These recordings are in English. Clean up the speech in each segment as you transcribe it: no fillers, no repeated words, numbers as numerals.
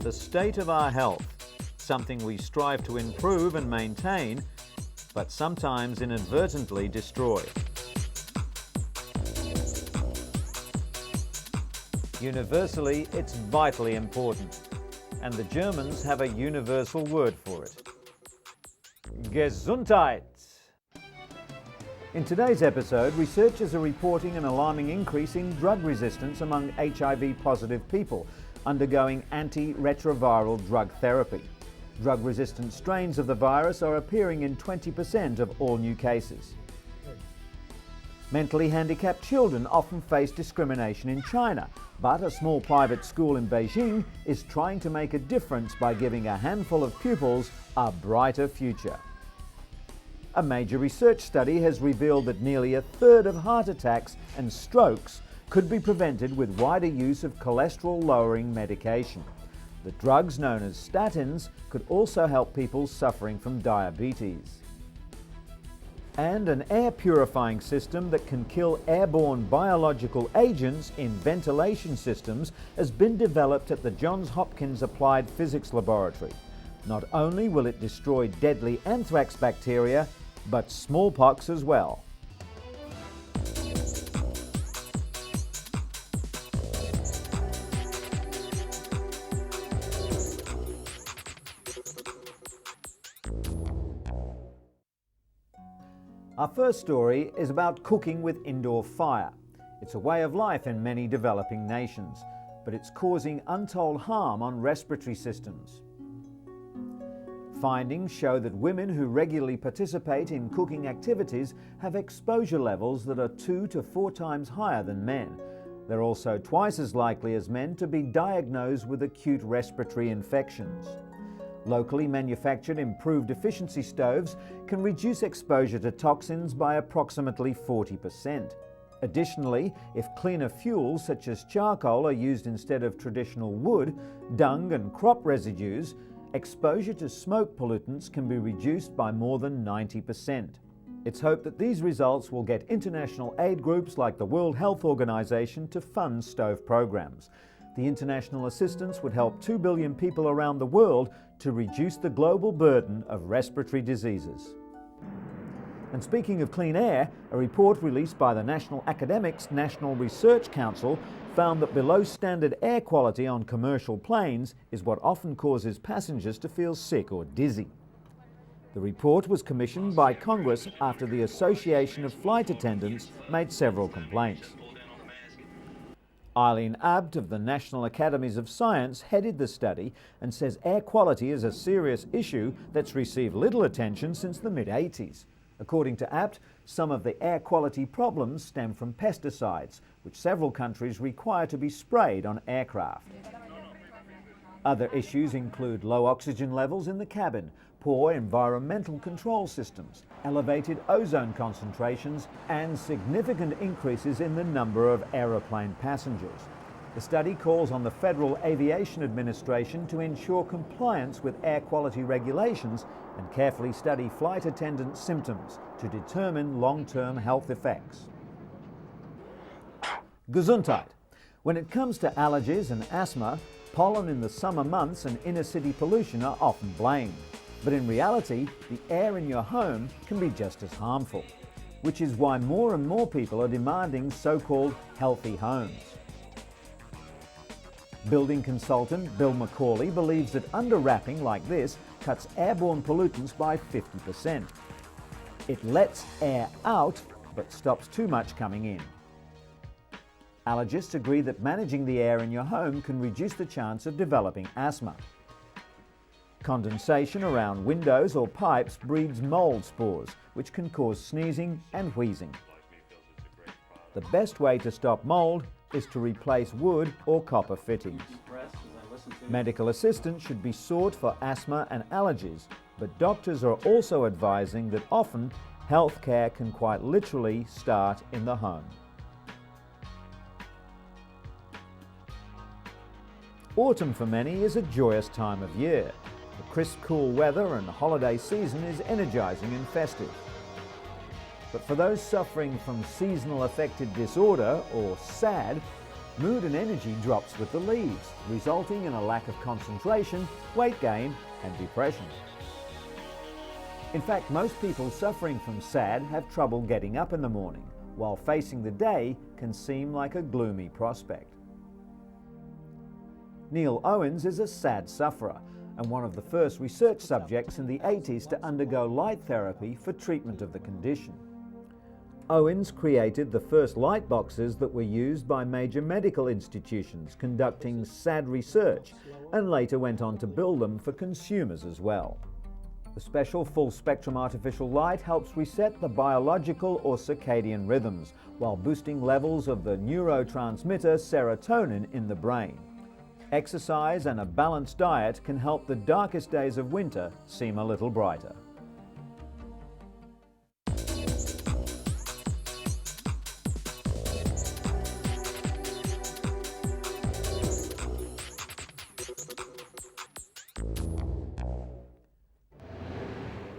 the state of our health, something we strive to improve and maintain, but sometimes inadvertently destroy. Universally, it's vitally important, and the Germans have a universal word for it. Gesundheit. In today's episode, researchers are reporting an alarming increase in drug resistance among HIV-positive people undergoing antiretroviral drug therapy. Drug-resistant strains of the virus are appearing in 20% of all new cases. Mentally handicapped children often face discrimination in China, but a small private school in Beijing is trying to make a difference by giving a handful of pupils a brighter future. A major research study has revealed that nearly a third of heart attacks and strokes could be prevented with wider use of cholesterol-lowering medication. The drugs known as statins could also help people suffering from diabetes. And an air purifying system that can kill airborne biological agents in ventilation systems has been developed at the Johns Hopkins Applied Physics Laboratory. Not only will it destroy deadly anthrax bacteria, but smallpox as well. Our first story is about cooking with indoor fire. It's a way of life in many developing nations, but it's causing untold harm on respiratory systems. Findings show that women who regularly participate in cooking activities have exposure levels that are 2 to 4 times higher than men. They're also twice as likely as men to be diagnosed with acute respiratory infections. Locally manufactured improved efficiency stoves can reduce exposure to toxins by approximately 40%. Additionally, if cleaner fuels such as charcoal are used instead of traditional wood, dung and crop residues, exposure to smoke pollutants can be reduced by more than 90%. It's hoped that these results will get international aid groups like the World Health Organization to fund stove programs. The international assistance would help 2 billion people around the world to reduce the global burden of respiratory diseases. And speaking of clean air, a report released by the National Academics National Research Council found that below standard air quality on commercial planes is what often causes passengers to feel sick or dizzy. The report was commissioned by Congress after the Association of Flight Attendants made several complaints. Eileen Abt of the National Academies of Science headed the study and says air quality is a serious issue that's received little attention since the mid-80s. According to Abt, some of the air quality problems stem from pesticides, which several countries require to be sprayed on aircraft. Other issues include low oxygen levels in the cabin, poor environmental control systems, elevated ozone concentrations, and significant increases in the number of aeroplane passengers. The study calls on the Federal Aviation Administration to ensure compliance with air quality regulations and carefully study flight attendant symptoms to determine long-term health effects. Gesundheit. When it comes to allergies and asthma, pollen in the summer months and inner-city pollution are often blamed. But in reality, the air in your home can be just as harmful, which is why more and more people are demanding so-called healthy homes. Building consultant Bill McCauley believes that under-wrapping like this cuts airborne pollutants by 50%. It lets air out, but stops too much coming in. Allergists agree that managing the air in your home can reduce the chance of developing asthma. Condensation around windows or pipes breeds mold spores, which can cause sneezing and wheezing. The best way to stop mold is to replace wood or copper fittings. Medical assistance should be sought for asthma and allergies, but doctors are also advising that often health care can quite literally start in the home. Autumn for many is a joyous time of year. The crisp, cool weather and holiday season is energizing and festive. But for those suffering from seasonal affective disorder, or SAD, Mood and energy drops with the leaves, resulting in a lack of concentration, weight gain and depression. In fact, most people suffering from SAD have trouble getting up in the morning, while facing the day can seem like a gloomy prospect. Neil Owens is a SAD sufferer and one of the first research subjects in the 80s to undergo light therapy for treatment of the condition. Owens created the first light boxes that were used by major medical institutions conducting SAD research, and later went on to build them for consumers as well. The special full-spectrum artificial light helps reset the biological or circadian rhythms while boosting levels of the neurotransmitter serotonin in the brain. Exercise and a balanced diet can help the darkest days of winter seem a little brighter.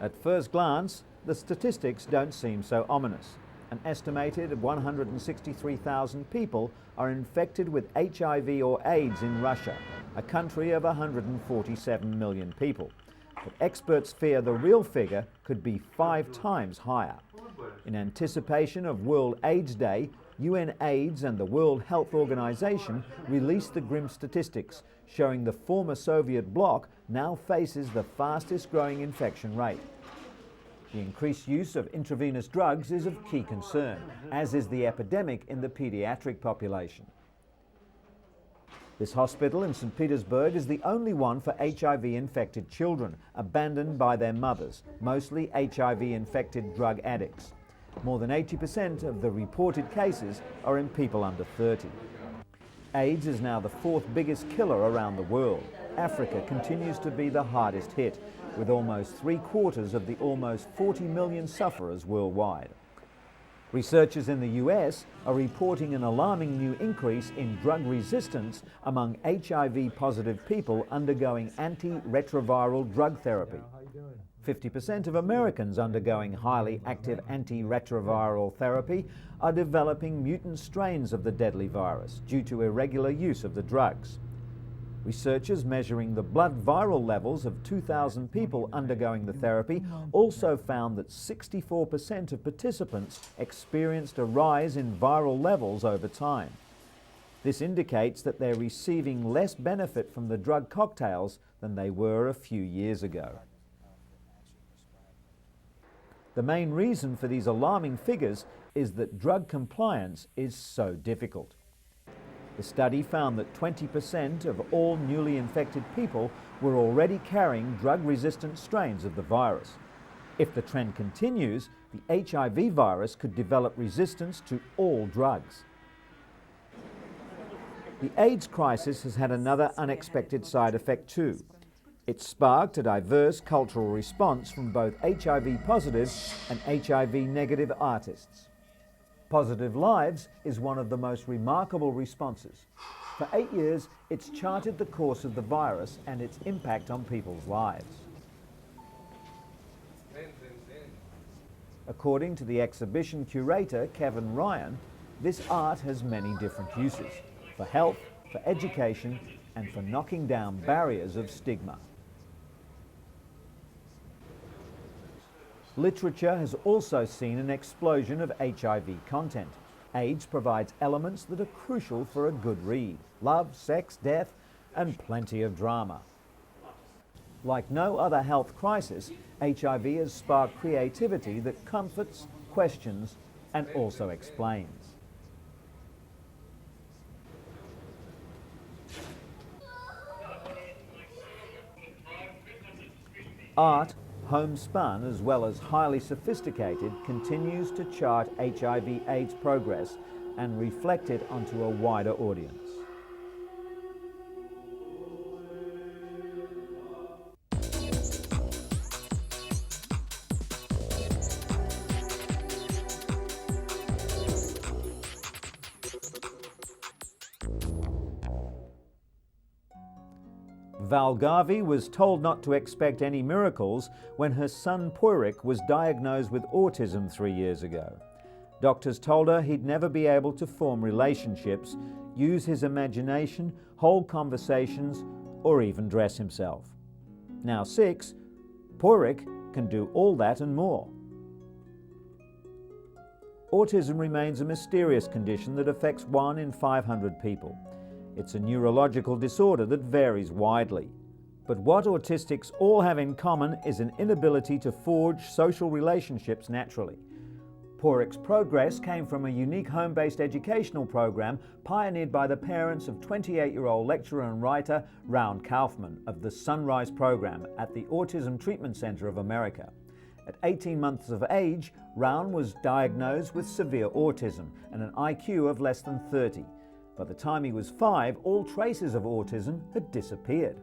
At first glance, the statistics don't seem so ominous. An estimated 163,000 people are infected with HIV or AIDS in Russia, a country of 147 million people. But experts fear the real figure could be 5 times higher. In anticipation of World AIDS Day, UN AIDS and the World Health Organization released the grim statistics, showing the former Soviet bloc now faces the fastest growing infection rate. The increased use of intravenous drugs is of key concern, as is the epidemic in the pediatric population. This hospital in St. Petersburg is the only one for HIV-infected children, abandoned by their mothers, mostly HIV-infected drug addicts. More than 80% of the reported cases are in people under 30. AIDS is now the 4th biggest killer around the world. Africa continues to be the hardest hit, with almost 3/4 of the almost 40 million sufferers worldwide. Researchers in the US are reporting an alarming new increase in drug resistance among HIV-positive people undergoing antiretroviral drug therapy. 50% of Americans undergoing highly active antiretroviral therapy are developing mutant strains of the deadly virus due to irregular use of the drugs. Researchers measuring the blood viral levels of 2,000 people undergoing the therapy also found that 64% of participants experienced a rise in viral levels over time. This indicates that they're receiving less benefit from the drug cocktails than they were a few years ago. The main reason for these alarming figures is that drug compliance is so difficult. The study found that 20% of all newly infected people were already carrying drug-resistant strains of the virus. If the trend continues, the HIV virus could develop resistance to all drugs. The AIDS crisis has had another unexpected side effect too. It sparked a diverse cultural response from both HIV-positive and HIV-negative artists. Positive Lives is one of the most remarkable responses. For 8 years, it's charted the course of the virus and its impact on people's lives. According to the exhibition curator, Kevin Ryan, this art has many different uses, for health, for education, and for knocking down barriers of stigma. Literature has also seen an explosion of HIV content. AIDS provides elements that are crucial for a good read: love, sex, death, and plenty of drama. Like no other health crisis, HIV has sparked creativity that comforts, questions, and also explains. Art, homespun as well as highly sophisticated, continues to chart HIV/AIDS progress and reflect it onto a wider audience. Val Garvey was told not to expect any miracles when her son Poyrik was diagnosed with autism 3 years ago. Doctors told her he'd never be able to form relationships, use his imagination, hold conversations, or even dress himself. Now 6, Porik can do all that and more. Autism remains a mysterious condition that affects 1 in 500 people. It's a neurological disorder that varies widely. But what autistics all have in common is an inability to forge social relationships naturally. Porik's progress came from a unique home-based educational program pioneered by the parents of 28-year-old lecturer and writer Raun Kaufman of the Sunrise program at the Autism Treatment Center of America. At 18 months of age, Raun was diagnosed with severe autism and an IQ of less than 30. By the time he was 5, all traces of autism had disappeared.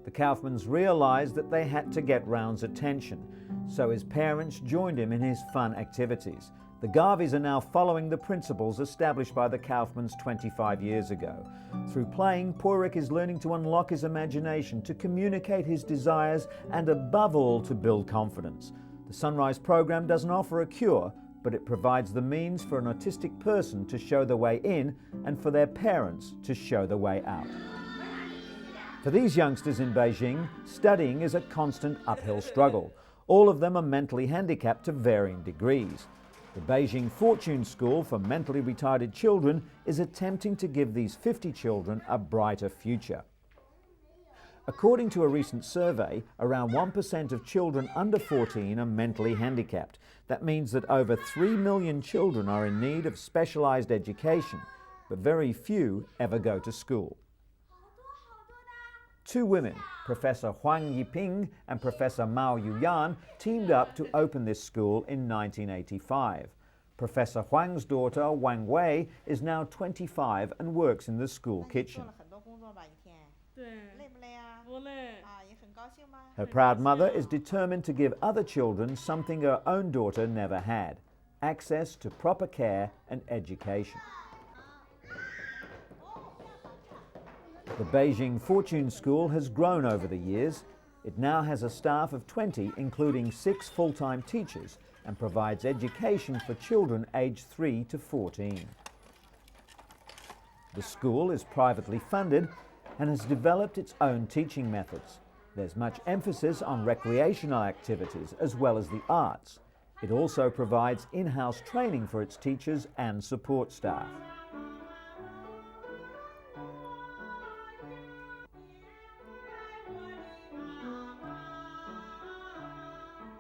The Kaufmans realized that they had to get Raun's attention, so his parents joined him in his fun activities. The Garveys are now following the principles established by the Kaufmans 25 years ago. Through playing, Porik is learning to unlock his imagination, to communicate his desires, and above all, to build confidence. The Sunrise program doesn't offer a cure, but it provides the means for an autistic person to show the way in and for their parents to show the way out. For these youngsters in Beijing, studying is a constant uphill struggle. All of them are mentally handicapped to varying degrees. The Beijing Fortune School for Mentally Retarded Children is attempting to give these 50 children a brighter future. According to a recent survey, around 1% of children under 14 are mentally handicapped. That means that over 3 million children are in need of specialized education, but very few ever go to school. 2 women, Professor Huang Yiping and Professor Mao Yuyan, teamed up to open this school in 1985. Professor Huang's daughter, Wang Wei, is now 25 and works in the school kitchen. Her proud mother is determined to give other children something her own daughter never had: access to proper care and education. The Beijing Fortune School has grown over the years. It now has a staff of 20, including 6 full-time teachers, and provides education for children aged 3 to 14. The school is privately funded and has developed its own teaching methods. There's much emphasis on recreational activities as well as the arts. It also provides in-house training for its teachers and support staff.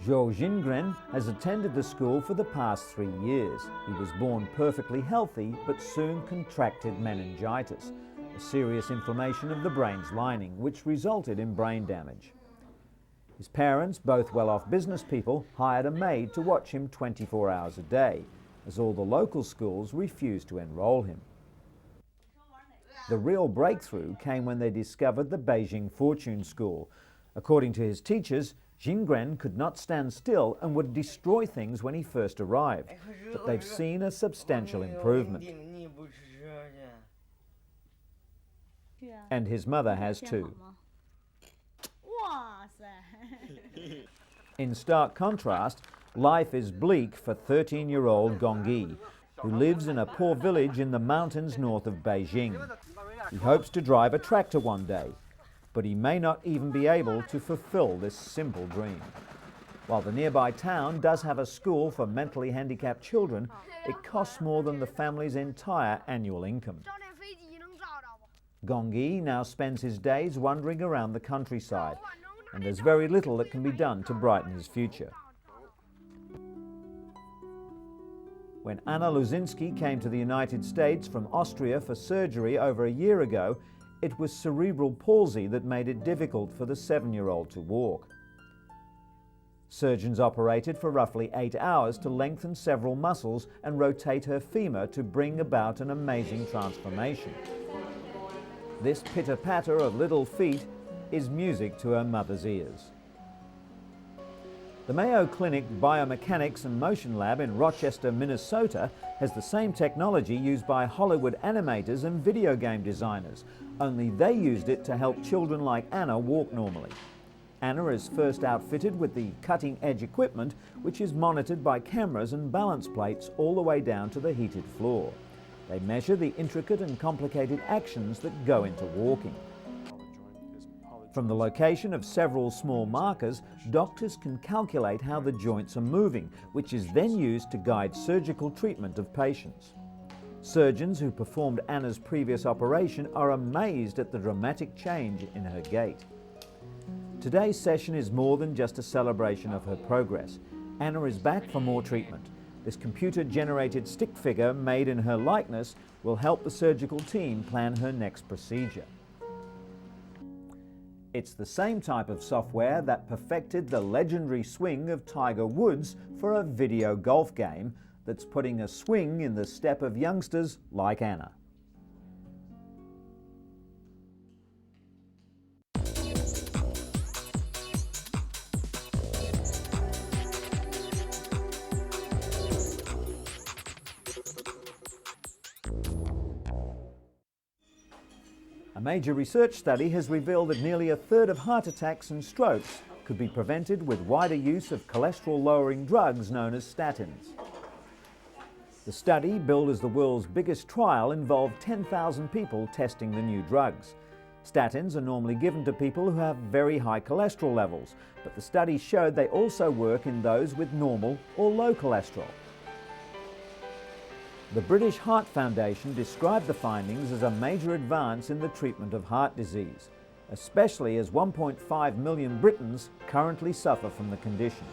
Zhou Jingren has attended the school for the past 3 years. He was born perfectly healthy, but soon contracted meningitis, a serious inflammation of the brain's lining, which resulted in brain damage. His parents, both well-off business people, hired a maid to watch him 24 hours a day, as all the local schools refused to enroll him. The real breakthrough came when they discovered the Beijing Fortune School. According to his teachers, Jingren could not stand still and would destroy things when he first arrived, but they've seen a substantial improvement. And his mother has too. In stark contrast, life is bleak for 13-year-old Gongyi, who lives in a poor village in the mountains north of Beijing. He hopes to drive a tractor one day, but he may not even be able to fulfill this simple dream. While the nearby town does have a school for mentally handicapped children, it costs more than the family's entire annual income. Gongyi now spends his days wandering around the countryside, and there's very little that can be done to brighten his future. When Anna Luzinski came to the United States from Austria for surgery over a year ago, it was cerebral palsy that made it difficult for the 7-year-old to walk. Surgeons operated for roughly 8 hours to lengthen several muscles and rotate her femur to bring about an amazing transformation. This pitter-patter of little feet is music to her mother's ears. The Mayo Clinic Biomechanics and Motion Lab in Rochester, Minnesota has the same technology used by Hollywood animators and video game designers, only they used it to help children like Anna walk normally. Anna is first outfitted with the cutting-edge equipment, which is monitored by cameras and balance plates all the way down to the heated floor. They measure the intricate and complicated actions that go into walking. From the location of several small markers, doctors can calculate how the joints are moving, which is then used to guide surgical treatment of patients. Surgeons who performed Anna's previous operation are amazed at the dramatic change in her gait. Today's session is more than just a celebration of her progress. Anna is back for more treatment. This computer-generated stick figure made in her likeness will help the surgical team plan her next procedure. It's the same type of software that perfected the legendary swing of Tiger Woods for a video golf game that's putting a swing in the step of youngsters like Anna. A major research study has revealed that nearly a third of heart attacks and strokes could be prevented with wider use of cholesterol-lowering drugs known as statins. The study, billed as the world's biggest trial, involved 10,000 people testing the new drugs. Statins are normally given to people who have very high cholesterol levels, but the study showed they also work in those with normal or low cholesterol. The British Heart Foundation described the findings as a major advance in the treatment of heart disease, especially as 1.5 million Britons currently suffer from the condition.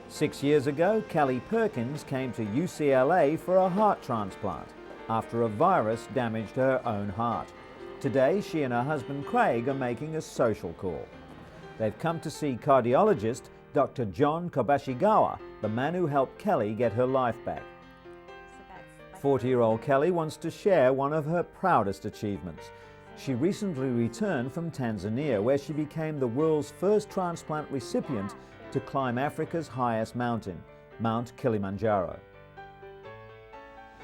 6 years ago, Kelly Perkins came to UCLA for a heart transplant after a virus damaged her own heart. Today, she and her husband Craig are making a social call. They've come to see cardiologist Dr. John Kobashigawa, the man who helped Kelly get her life back. 40-year-old Kelly wants to share one of her proudest achievements. She recently returned from Tanzania, where she became the world's first transplant recipient to climb Africa's highest mountain, Mount Kilimanjaro.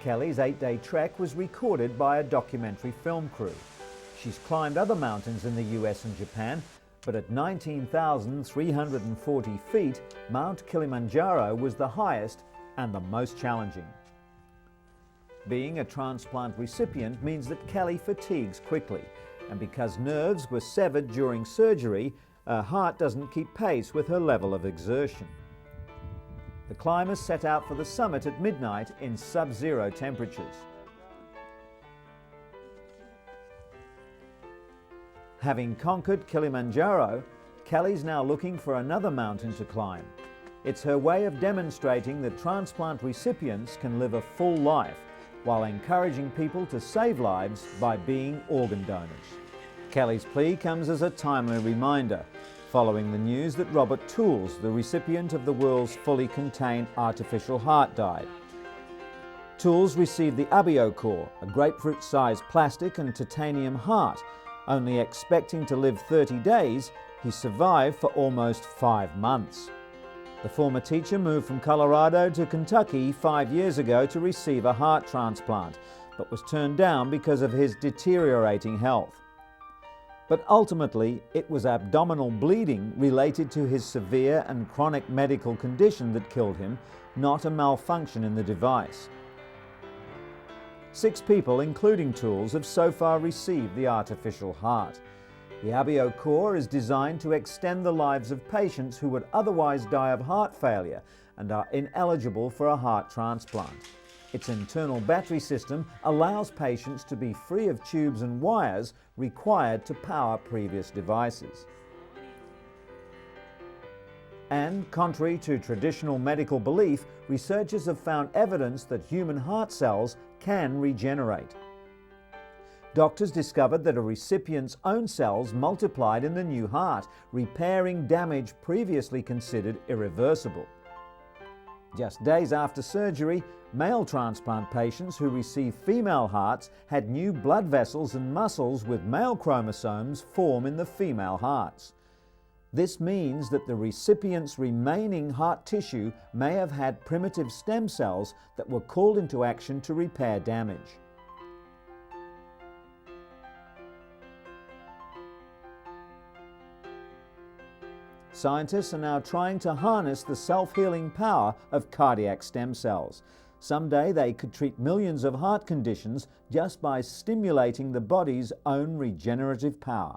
Kelly's 8-day trek was recorded by a documentary film crew. She's climbed other mountains in the US and Japan, but at 19,340 feet, Mount Kilimanjaro was the highest and the most challenging. Being a transplant recipient means that Kelly fatigues quickly, and because nerves were severed during surgery, her heart doesn't keep pace with her level of exertion. The climbers set out for the summit at midnight in sub-zero temperatures. Having conquered Kilimanjaro, Kelly's now looking for another mountain to climb. It's her way of demonstrating that transplant recipients can live a full life while encouraging people to save lives by being organ donors. Kelly's plea comes as a timely reminder, following the news that Robert Tools, the recipient of the world's fully contained artificial heart, died. Tools received the EP04, a grapefruit-sized plastic and titanium heart. Only expecting to live 30 days, he survived for almost 5 months. The former teacher moved from Colorado to Kentucky 5 years ago to receive a heart transplant, but was turned down because of his deteriorating health. But ultimately, it was abdominal bleeding related to his severe and chronic medical condition that killed him, not a malfunction in the device. 6 people, including Tools, have so far received the artificial heart. The EP04 is designed to extend the lives of patients who would otherwise die of heart failure and are ineligible for a heart transplant. Its internal battery system allows patients to be free of tubes and wires required to power previous devices. And, contrary to traditional medical belief, researchers have found evidence that human heart cells can regenerate. Doctors discovered that a recipient's own cells multiplied in the new heart, repairing damage previously considered irreversible. Just days after surgery, male transplant patients who received female hearts had new blood vessels and muscles with male chromosomes form in the female hearts. This means that the recipient's remaining heart tissue may have had primitive stem cells that were called into action to repair damage. Scientists are now trying to harness the self-healing power of cardiac stem cells. Someday they could treat millions of heart conditions just by stimulating the body's own regenerative power.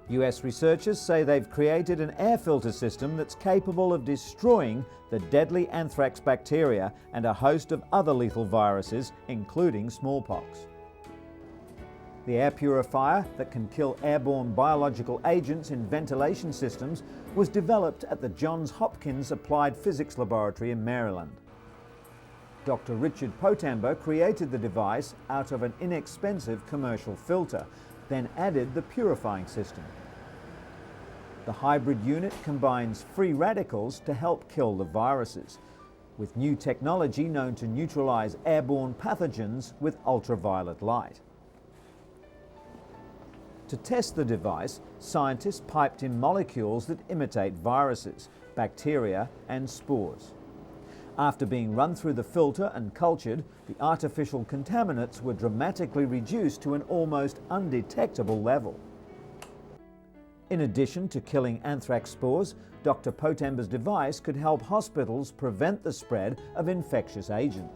US researchers say they've created an air filter system that's capable of destroying the deadly anthrax bacteria and a host of other lethal viruses, including smallpox. The air purifier that can kill airborne biological agents in ventilation systems was developed at the Johns Hopkins Applied Physics Laboratory in Maryland. Dr. Richard Potambo created the device out of an inexpensive commercial filter, then added the purifying system. The hybrid unit combines free radicals to help kill the viruses, with new technology known to neutralize airborne pathogens with ultraviolet light. To test the device, scientists piped in molecules that imitate viruses, bacteria and spores. After being run through the filter and cultured, the artificial contaminants were dramatically reduced to an almost undetectable level. In addition to killing anthrax spores, Dr. Potambo's device could help hospitals prevent the spread of infectious agents.